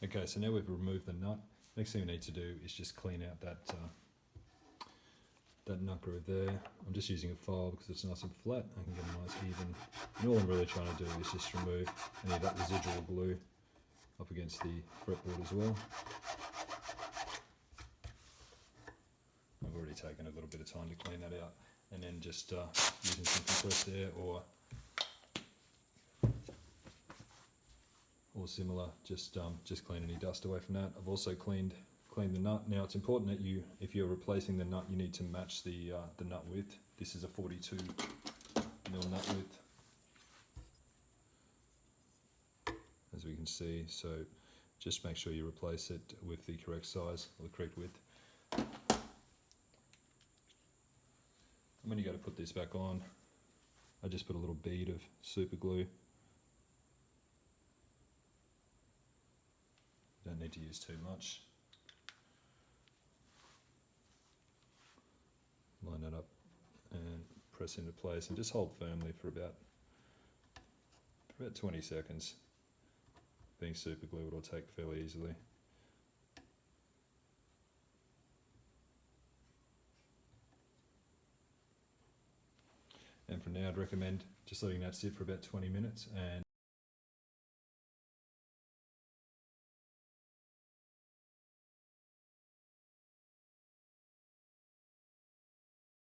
Okay, so now we've removed the nut. Next thing we need to do is just clean out that nut groove there. I'm just using a file because it's nice and flat. I can get a nice even. And all I'm really trying to do is just remove any of that residual glue up against the fretboard as well. I've already taken a little bit of time to clean that out, and then just using some compressed air or similar, just clean any dust away from that. I've also cleaned the nut. Now it's important that if you're replacing the nut, you need to match the nut width. This is a 42mm nut width, as we can see. So just make sure you replace it with the correct size or the correct width. And when you go to put this back on, I just put a little bead of super glue. Don't need to use too much. Line that up and press into place, and just hold firmly for about 20 seconds. Being super glue, it'll take fairly easily. And for now, I'd recommend just letting that sit for about 20 minutes and